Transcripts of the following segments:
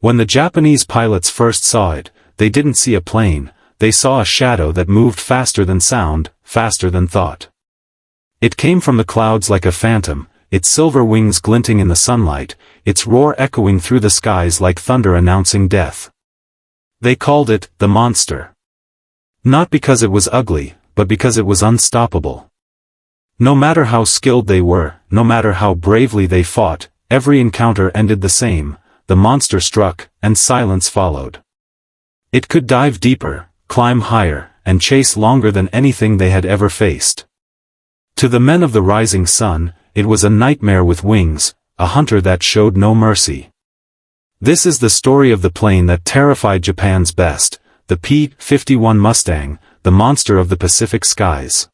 When the Japanese pilots first saw it, they didn't see a plane, they saw a shadow that moved faster than sound, faster than thought. It came from the clouds like a phantom, its silver wings glinting in the sunlight, its roar echoing through the skies like thunder announcing death. They called it the monster. Not because it was ugly, but because it was unstoppable. No matter how skilled they were, no matter how bravely they fought, every encounter ended the same: the monster struck, and silence followed. It could dive deeper, climb higher, and chase longer than anything they had ever faced. To the men of the rising sun, it was a nightmare with wings, a hunter that showed no mercy. This is the story of the plane that terrified Japan's best, the P-51 Mustang, the monster of the Pacific skies.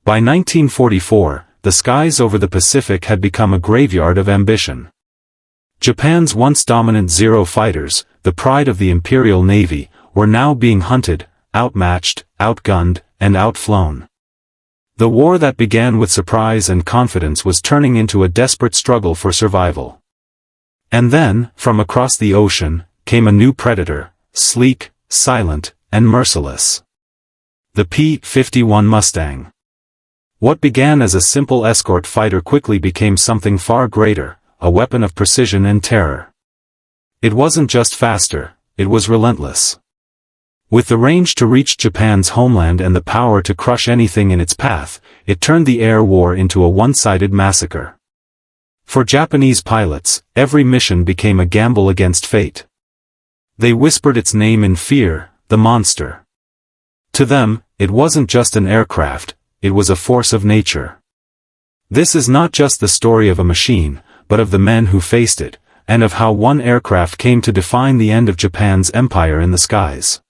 By 1944, the skies over the Pacific had become a graveyard of ambition. Japan's once dominant Zero fighters, the pride of the Imperial Navy, were now being hunted, outmatched, outgunned, and outflown. The war that began with surprise and confidence was turning into a desperate struggle for survival. And then, from across the ocean, came a new predator, sleek, silent, and merciless. The P-51 Mustang. What began as a simple escort fighter quickly became something far greater, a weapon of precision and terror. It wasn't just faster, it was relentless. With the range to reach Japan's homeland and the power to crush anything in its path, it turned the air war into a one-sided massacre. For Japanese pilots, every mission became a gamble against fate. They whispered its name in fear, the monster. To them, it wasn't just an aircraft, it was a force of nature. This is not just the story of a machine, but of the men who faced it, and of how one aircraft came to define the end of Japan's empire in the skies.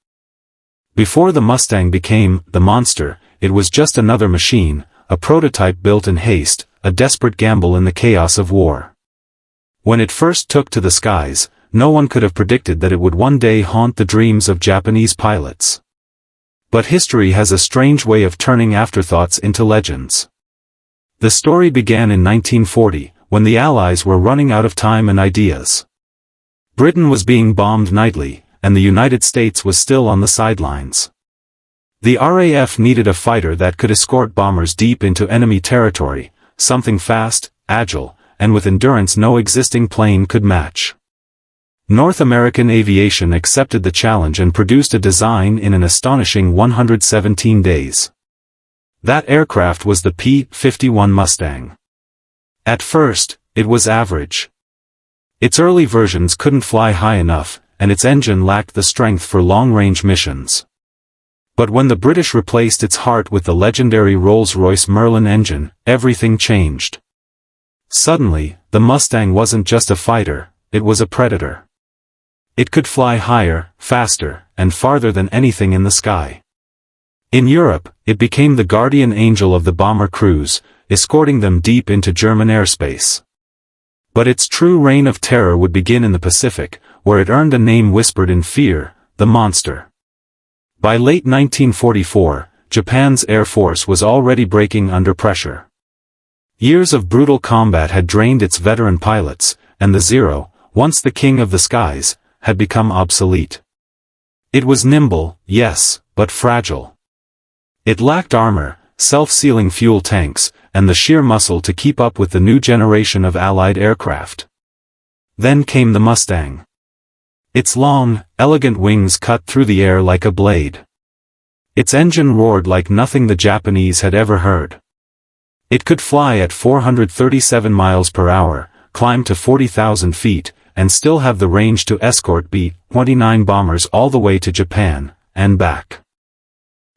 Before the Mustang became the monster, it was just another machine, a prototype built in haste, a desperate gamble in the chaos of war. When it first took to the skies, no one could have predicted that it would one day haunt the dreams of Japanese pilots. But history has a strange way of turning afterthoughts into legends. The story began in 1940, when the Allies were running out of time and ideas. Britain was being bombed nightly, and the United States was still on the sidelines. The RAF needed a fighter that could escort bombers deep into enemy territory, something fast, agile, and with endurance no existing plane could match. North American Aviation accepted the challenge and produced a design in an astonishing 117 days. That aircraft was the P-51 Mustang. At first, it was average. Its early versions couldn't fly high enough, and its engine lacked the strength for long-range missions. But when the British replaced its heart with the legendary Rolls-Royce Merlin engine, everything changed. Suddenly, the Mustang wasn't just a fighter, it was a predator. It could fly higher, faster, and farther than anything in the sky. In Europe, it became the guardian angel of the bomber crews, escorting them deep into German airspace. But its true reign of terror would begin in the Pacific, where it earned a name whispered in fear, the monster. By late 1944, Japan's Air Force was already breaking under pressure. Years of brutal combat had drained its veteran pilots, and the Zero, once the king of the skies, had become obsolete. It was nimble, yes, but fragile. It lacked armor, self-sealing fuel tanks, and the sheer muscle to keep up with the new generation of Allied aircraft. Then came the Mustang. Its long, elegant wings cut through the air like a blade. Its engine roared like nothing the Japanese had ever heard. It could fly at 437 miles per hour, climb to 40,000 feet, and still have the range to escort B-29 bombers all the way to Japan, and back.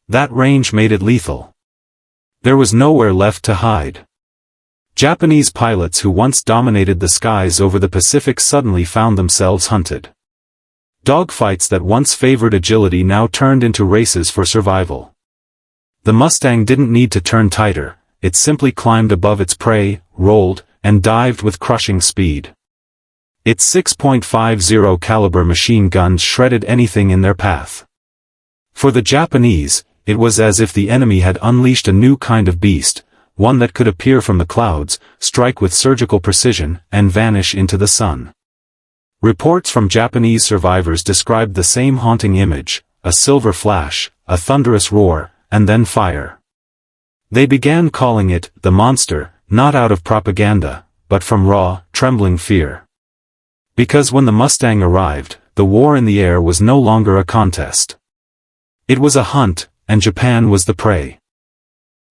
That range made it lethal. There was nowhere left to hide. Japanese pilots who once dominated the skies over the Pacific suddenly found themselves hunted. Dogfights that once favored agility now turned into races for survival. The Mustang didn't need to turn tighter, it simply climbed above its prey, rolled, and dived with crushing speed. Its 6.50 caliber machine guns shredded anything in their path. For the Japanese, it was as if the enemy had unleashed a new kind of beast, one that could appear from the clouds, strike with surgical precision, and vanish into the sun. Reports from Japanese survivors described the same haunting image, a silver flash, a thunderous roar, and then fire. They began calling it the monster, not out of propaganda, but from raw, trembling fear. Because when the Mustang arrived, the war in the air was no longer a contest. It was a hunt, and Japan was the prey.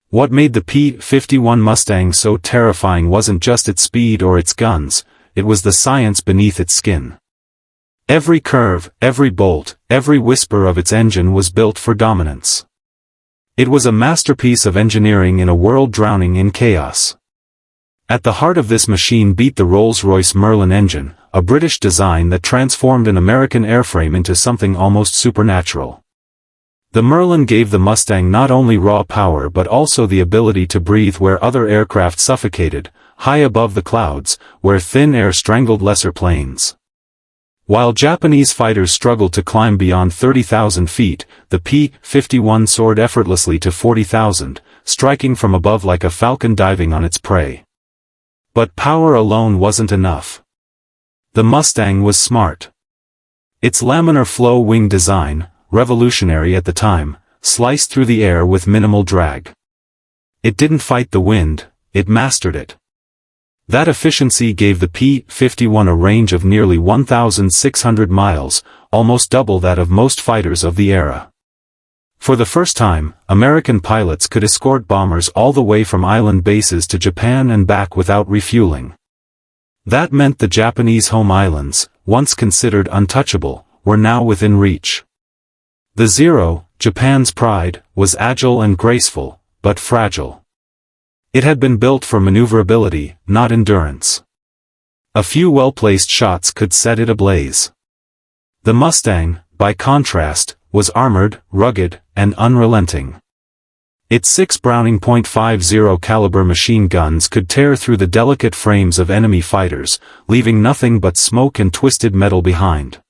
What made the P-51 Mustang so terrifying wasn't just its speed or its guns, it was the science beneath its skin. Every curve, every bolt, every whisper of its engine was built for dominance. It was a masterpiece of engineering in a world drowning in chaos. At the heart of this machine beat the Rolls-Royce Merlin engine, a British design that transformed an American airframe into something almost supernatural. The Merlin gave the Mustang not only raw power but also the ability to breathe where other aircraft suffocated, high above the clouds, where thin air strangled lesser planes. While Japanese fighters struggled to climb beyond 30,000 feet, the P-51 soared effortlessly to 40,000, striking from above like a falcon diving on its prey. But power alone wasn't enough. The Mustang was smart. Its laminar flow wing design, revolutionary at the time, sliced through the air with minimal drag. It didn't fight the wind, it mastered it. That efficiency gave the P-51 a range of nearly 1,600 miles, almost double that of most fighters of the era. For the first time, American pilots could escort bombers all the way from island bases to Japan and back without refueling. That meant the Japanese home islands, once considered untouchable, were now within reach. The Zero, Japan's pride, was agile and graceful, but fragile. It had been built for maneuverability, not endurance. A few well-placed shots could set it ablaze. The Mustang, by contrast, was armored, rugged, and unrelenting. Its 6 Browning .50 caliber machine guns could tear through the delicate frames of enemy fighters, leaving nothing but smoke and twisted metal behind.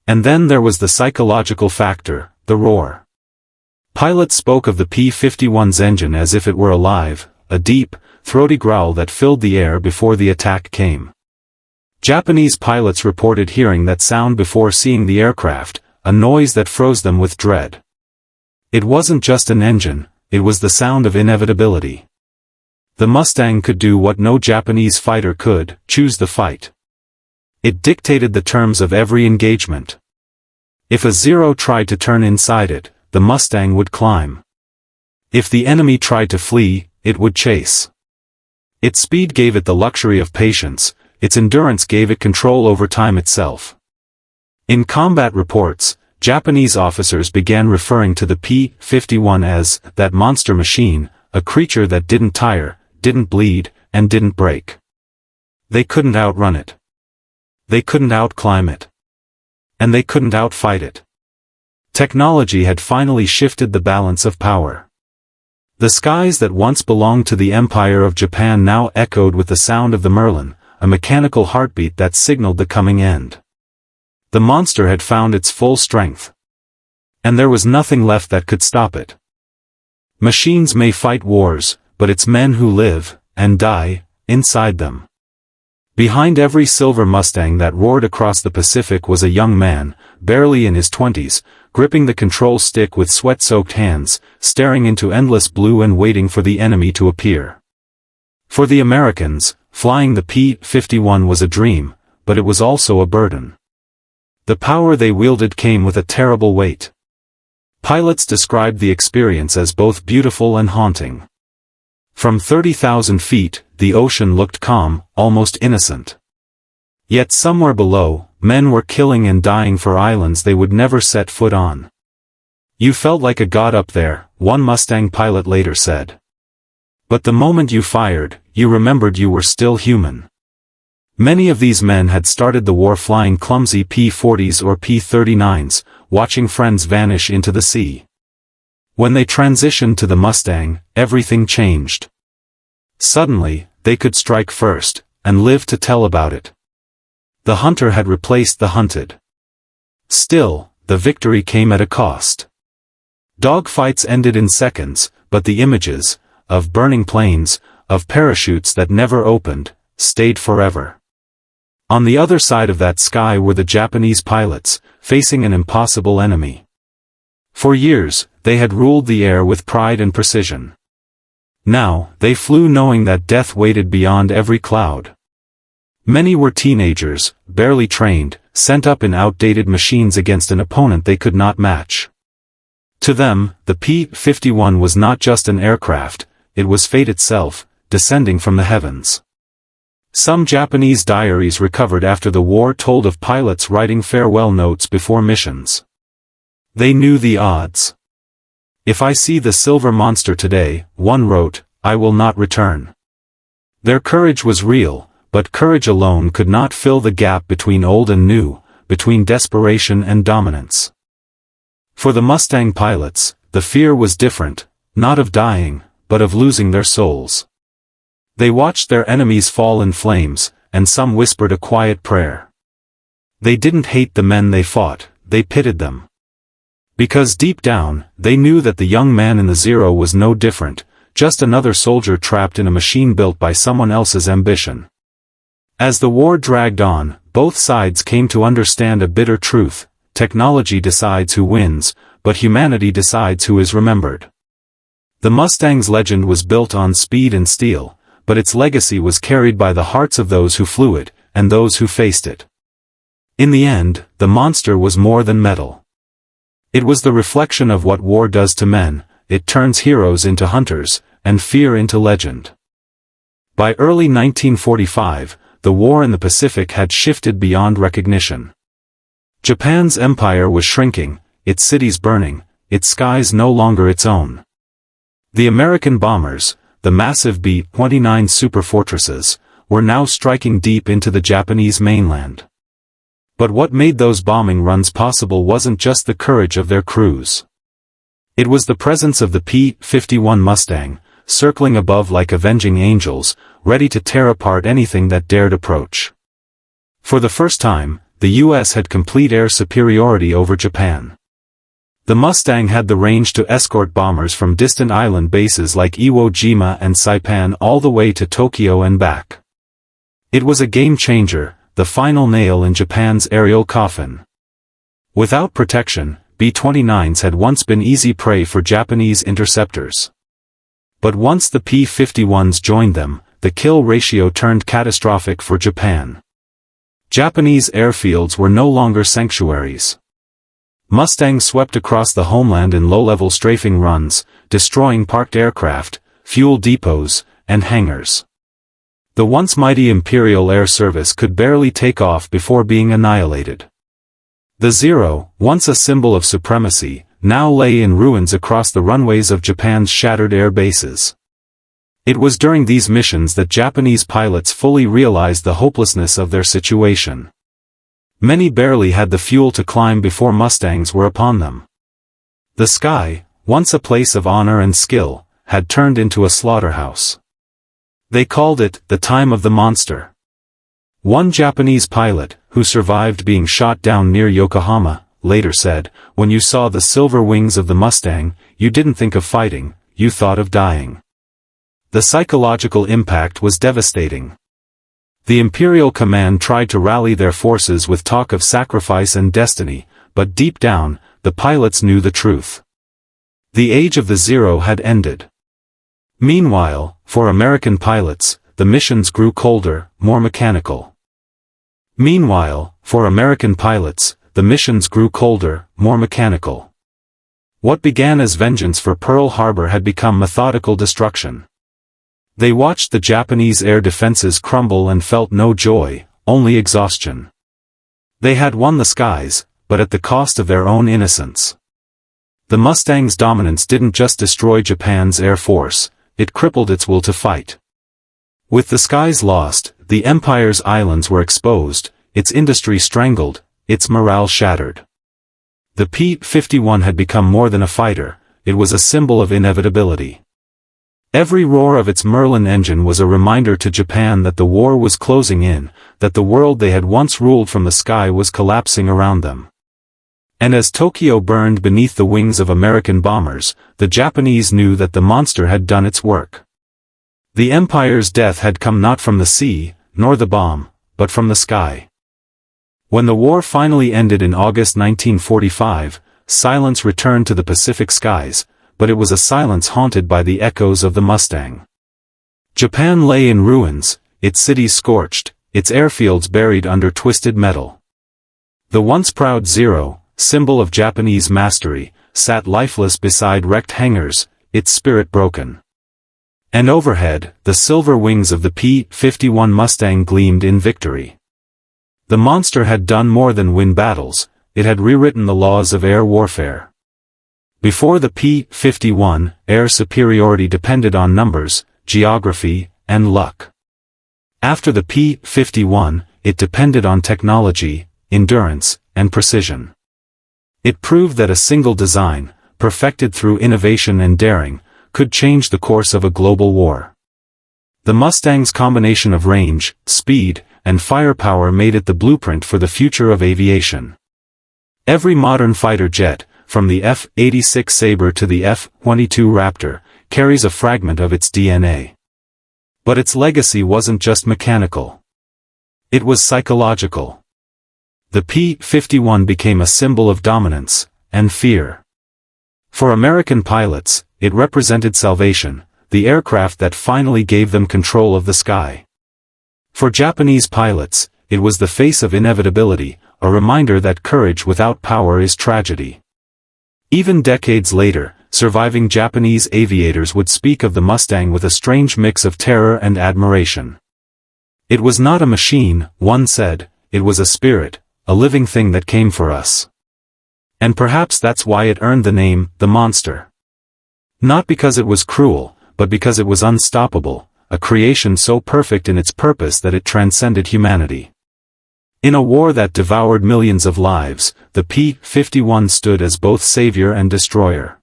And then there was the psychological factor, the roar. Pilots spoke of the P-51's engine as if it were alive, a deep, throaty growl that filled the air before the attack came. Japanese pilots reported hearing that sound before seeing the aircraft, a noise that froze them with dread. It wasn't just an engine, it was the sound of inevitability. The Mustang could do what no Japanese fighter could, choose the fight. It dictated the terms of every engagement. If a Zero tried to turn inside it, the Mustang would climb. If the enemy tried to flee, it would chase. Its speed gave it the luxury of patience, its endurance gave it control over time itself. In combat reports, Japanese officers began referring to the P-51 as that monster machine, a creature that didn't tire, didn't bleed, and didn't break. They couldn't outrun it. They couldn't outclimb it. And they couldn't outfight it. Technology had finally shifted the balance of power. The skies that once belonged to the Empire of Japan now echoed with the sound of the Merlin, a mechanical heartbeat that signaled the coming end. The monster had found its full strength. And there was nothing left that could stop it. Machines may fight wars, but it's men who live, and die, inside them. Behind every silver Mustang that roared across the Pacific was a young man, barely in his 20s, gripping the control stick with sweat-soaked hands, staring into endless blue and waiting for the enemy to appear. For the Americans, flying the P-51 was a dream, but it was also a burden. The power they wielded came with a terrible weight. Pilots described the experience as both beautiful and haunting. From 30,000 feet, the ocean looked calm, almost innocent. Yet somewhere below, men were killing and dying for islands they would never set foot on. You felt like a god up there, one Mustang pilot later said. But the moment you fired, you remembered you were still human. Many of these men had started the war flying clumsy P-40s or P-39s, watching friends vanish into the sea. When they transitioned to the Mustang, everything changed. Suddenly, they could strike first, and live to tell about it. The hunter had replaced the hunted. Still, the victory came at a cost. Dogfights ended in seconds, but the images, of burning planes, of parachutes that never opened, stayed forever. On the other side of that sky were the Japanese pilots, facing an impossible enemy. For years, they had ruled the air with pride and precision. Now, they flew knowing that death waited beyond every cloud. Many were teenagers, barely trained, sent up in outdated machines against an opponent they could not match. To them, the P-51 was not just an aircraft, it was fate itself, descending from the heavens. Some Japanese diaries recovered after the war told of pilots writing farewell notes before missions. They knew the odds. "If I see the silver monster today," one wrote, "I will not return." Their courage was real, but courage alone could not fill the gap between old and new, between desperation and dominance. For the Mustang pilots, the fear was different, not of dying, but of losing their souls. They watched their enemies fall in flames, and some whispered a quiet prayer. They didn't hate the men they fought, they pitied them. Because deep down, they knew that the young man in the Zero was no different, just another soldier trapped in a machine built by someone else's ambition. As the war dragged on, both sides came to understand a bitter truth: technology decides who wins, but humanity decides who is remembered. The Mustang's legend was built on speed and steel, but its legacy was carried by the hearts of those who flew it, and those who faced it. In the end, the monster was more than metal. It was the reflection of what war does to men: it turns heroes into hunters, and fear into legend. By early 1945, the war in the Pacific had shifted beyond recognition. Japan's empire was shrinking, its cities burning, its skies no longer its own. The American bombers, the massive B-29 superfortresses, were now striking deep into the Japanese mainland. But what made those bombing runs possible wasn't just the courage of their crews. It was the presence of the P-51 Mustang, circling above like avenging angels, ready to tear apart anything that dared approach. For the first time, the U.S. had complete air superiority over Japan. The Mustang had the range to escort bombers from distant island bases like Iwo Jima and Saipan all the way to Tokyo and back. It was a game-changer, the final nail in Japan's aerial coffin. Without protection, B-29s had once been easy prey for Japanese interceptors. But once the P-51s joined them, the kill ratio turned catastrophic for Japan. Japanese airfields were no longer sanctuaries. Mustangs swept across the homeland in low-level strafing runs, destroying parked aircraft, fuel depots, and hangars. The once mighty Imperial Air Service could barely take off before being annihilated. The Zero, once a symbol of supremacy, now lay in ruins across the runways of Japan's shattered air bases. It was during these missions that Japanese pilots fully realized the hopelessness of their situation. Many barely had the fuel to climb before Mustangs were upon them. The sky, once a place of honor and skill, had turned into a slaughterhouse. They called it the time of the monster. One Japanese pilot, who survived being shot down near Yokohama, later said, "When you saw the silver wings of the Mustang, you didn't think of fighting, you thought of dying." The psychological impact was devastating. The Imperial Command tried to rally their forces with talk of sacrifice and destiny, but deep down, the pilots knew the truth. The age of the Zero had ended. Meanwhile, for American pilots, the missions grew colder, more mechanical. Meanwhile, for American pilots, the missions grew colder, more mechanical. What began as vengeance for Pearl Harbor had become methodical destruction. They watched the Japanese air defenses crumble and felt no joy, only exhaustion. They had won the skies, but at the cost of their own innocence. The Mustang's dominance didn't just destroy Japan's air force, it crippled its will to fight. With the skies lost, the Empire's islands were exposed, its industry strangled, its morale shattered. The P-51 had become more than a fighter, it was a symbol of inevitability. Every roar of its Merlin engine was a reminder to Japan that the war was closing in, that the world they had once ruled from the sky was collapsing around them. And as Tokyo burned beneath the wings of American bombers, the Japanese knew that the monster had done its work. The Empire's death had come not from the sea, nor the bomb, but from the sky. When the war finally ended in August 1945, silence returned to the Pacific skies, but it was a silence haunted by the echoes of the Mustang. Japan lay in ruins, its cities scorched, its airfields buried under twisted metal. The once proud Zero, symbol of Japanese mastery, sat lifeless beside wrecked hangars, its spirit broken. And overhead, the silver wings of the P-51 Mustang gleamed in victory. The monster had done more than win battles, it had rewritten the laws of air warfare. Before the P-51, air superiority depended on numbers, geography, and luck. After the P-51, it depended on technology, endurance, and precision. It proved that a single design, perfected through innovation and daring, could change the course of a global war. The Mustang's combination of range, speed, and firepower made it the blueprint for the future of aviation. Every modern fighter jet, from the F-86 Sabre to the F-22 Raptor, carries a fragment of its DNA. But its legacy wasn't just mechanical. It was psychological. The P-51 became a symbol of dominance and fear. For American pilots, it represented salvation, the aircraft that finally gave them control of the sky. For Japanese pilots, it was the face of inevitability, a reminder that courage without power is tragedy. Even decades later, surviving Japanese aviators would speak of the Mustang with a strange mix of terror and admiration. It was not a machine, one said, it was a spirit, a living thing that came for us. And perhaps that's why it earned the name, the Monster. Not because it was cruel, but because it was unstoppable, a creation so perfect in its purpose that it transcended humanity. In a war that devoured millions of lives, the P-51 stood as both savior and destroyer.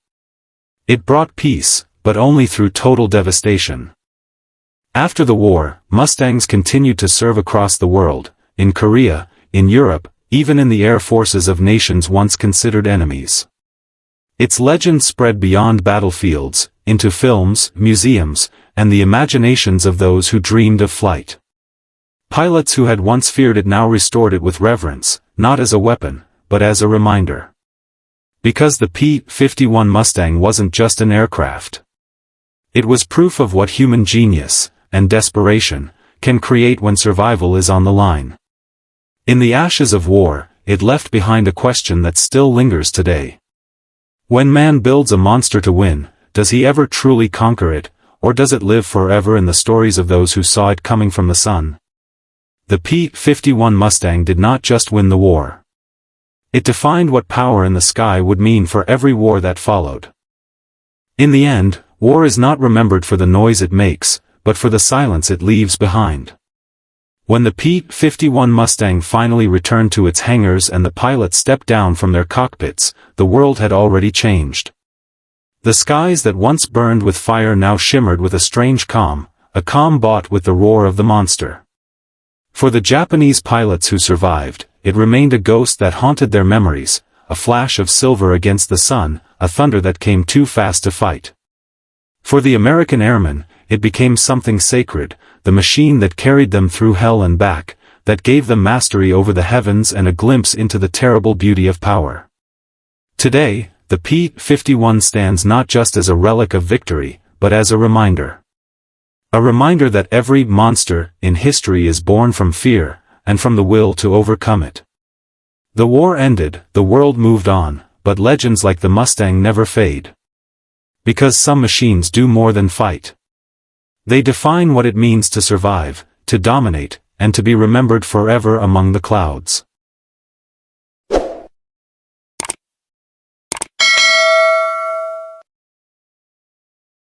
It brought peace, but only through total devastation. After the war, Mustangs continued to serve across the world, in Korea, in Europe, even in the air forces of nations once considered enemies. Its legend spread beyond battlefields, into films, museums, and the imaginations of those who dreamed of flight. Pilots who had once feared it now restored it with reverence, not as a weapon, but as a reminder. Because the P-51 Mustang wasn't just an aircraft. It was proof of what human genius, and desperation, can create when survival is on the line. In the ashes of war, it left behind a question that still lingers today. When man builds a monster to win, does he ever truly conquer it, or does it live forever in the stories of those who saw it coming from the sun? The P-51 Mustang did not just win the war. It defined what power in the sky would mean for every war that followed. In the end, war is not remembered for the noise it makes, but for the silence it leaves behind. When the P-51 Mustang finally returned to its hangars and the pilots stepped down from their cockpits, the world had already changed. The skies that once burned with fire now shimmered with a strange calm, a calm bought with the roar of the monster. For the Japanese pilots who survived, it remained a ghost that haunted their memories, a flash of silver against the sun, a thunder that came too fast to fight. For the American airmen, it became something sacred, the machine that carried them through hell and back, that gave them mastery over the heavens and a glimpse into the terrible beauty of power. Today, the P-51 stands not just as a relic of victory, but as a reminder. A reminder that every monster in history is born from fear, and from the will to overcome it. The war ended, the world moved on, but legends like the Mustang never fade. Because some machines do more than fight. They define what it means to survive, to dominate, and to be remembered forever among the clouds.